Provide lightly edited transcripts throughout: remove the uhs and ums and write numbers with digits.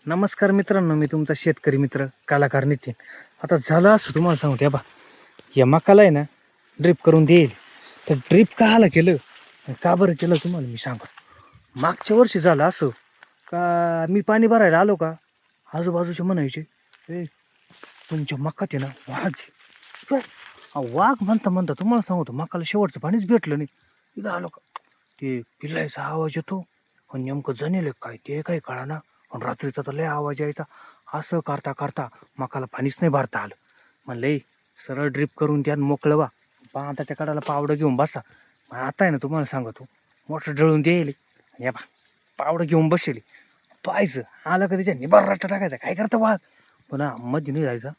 नमस्कार मित्रांनो, मी तुमचा शेतकरी मित्र कलाकार नितीन. आता झालं असं तुम्हाला सांगतो बा, या मकाला आहे ना ड्रीप करून देईल. तर ड्रीप काहाला केलं, का बरं केलं तुम्हाला मी सांगतो. मागच्या वर्षी झालं असं का मी पाणी भरायला आलो का आजूबाजूचे म्हणायचे, ए तुमच्या मकात आहे ना वाघ आहे." काय? वाघ म्हणता म्हणता तुम्हाला सांगतो मकाला शेवटचं पाणीच भेटलं नाही. इथं आलो का ते पिल्लायचा आवाज येतो आणि नेमकं जनेल काय ते काही कळाना. आणि रात्रीचा तर लय आवाज यायचा. असं करता करता मकाला पाणीच नाही भरता आलं. म्हणलं सरळ ड्रीप करून त्यात मोकळं बा, बांधाच्या कडाला पावडं घेऊन बसा. मग आता आहे ना तुम्हाला सांगतो मोटर जळून द्यायला या बा, पावडं घेऊन बसेल पाहायचं आलं का त्याच्या निबाराटा टाकायचा. काय करतं वाघ पण मध्ये नाही जायचा.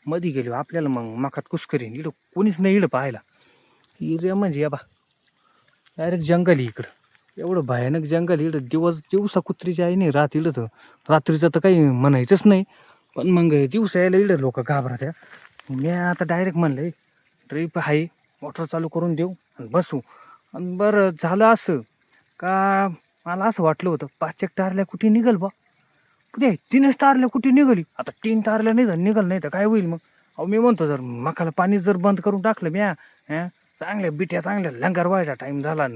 मध्ये गेलो आपल्याला मग मकात कुस्करीन इडं कोणीच नाही इडं पाहायला. इरे म्हणजे या बा डायरेक्ट जंगल आहे इकडं. एवढं भयानक जंगल इकडं. दिवसा कुत्रीची आई नाही रात इकडं. तर रात्रीचं तर काही म्हणायचंच नाही. पण मग दिवसा यायला इकडं लोक घाबरत्या. मी आता डायरेक्ट म्हणलं ट्रीप आहे मोटर चालू करून देऊ आणि बसू. आणि बरं झालं असं का मला असं वाटलं होतं 5 टारल्या कुठे निघल बा. कुठे 3च टारल्या कुठे निघाली. आता 3 टारल्या निघल नाही तर काय होईल मग. अहो मी म्हणतो जर मकाला पाणी जर बंद करून टाकलं म्या चांगल्या बिट्या चांगल्या लंगार व्हायचा टाईम झाला.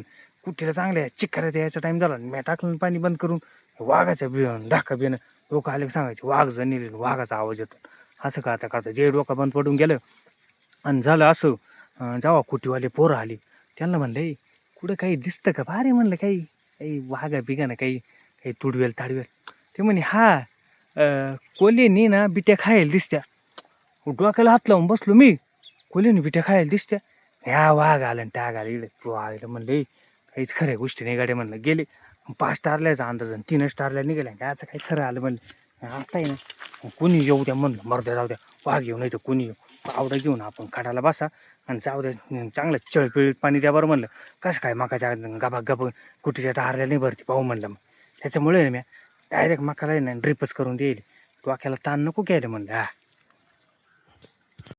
कुठेला चांगल्या चिखऱ्यात यायचा टाईम झाला. मी टाकलं पाणी बंद करून वाघाच्या ढाका बिणं लोक आले सांगायचे वाघ जणील वाघाचा आवाज येतो. असं करता करता जे डोका बंद पडून गेलं. आणि झालं असं जेव्हा कुटीवाले पोरं आली त्यांना म्हणलं कुठं काही दिसतं का भारी. म्हणलं काही काही वाघा बिगा ना काही काही तुडवेल ताडवेल. ते म्हणे हा कोल्हेनी ना बिट्या खायला दिसत्या. डोक्याला हात लावून बसलो मी. कोल्हेनी बिट्या खायला दिसत्या. ह्या वाघ आलं आणि टाग आलं इकडे तू आलं म्हणलं काहीच खऱ्या गोष्टी नाही गाड्या. म्हणलं गेले 5 टारल्याचा अंदाज 3च टारल्या निघाल्या कायचं काही खरं आलं म्हणलं. आता आहे ना कोणी येऊ द्या म्हणलं मरद्या जाऊ द्या वाघ येऊ नाही तर कोणी येऊ पावडं घेऊन आपण काढायला बसा आणि जाऊ द्या चांगलं चळपिळीत पाणी द्या बरं म्हणलं. कसं काय मकाच्या गबा गब कुठेच्या टारल्या नाही भरती पाहू म्हणलं. मग त्याच्यामुळे ना मी डायरेक्ट मकाला ना ड्रिपच करून देईल. डोक्याला ताण नको घ्यायला म्हणलं.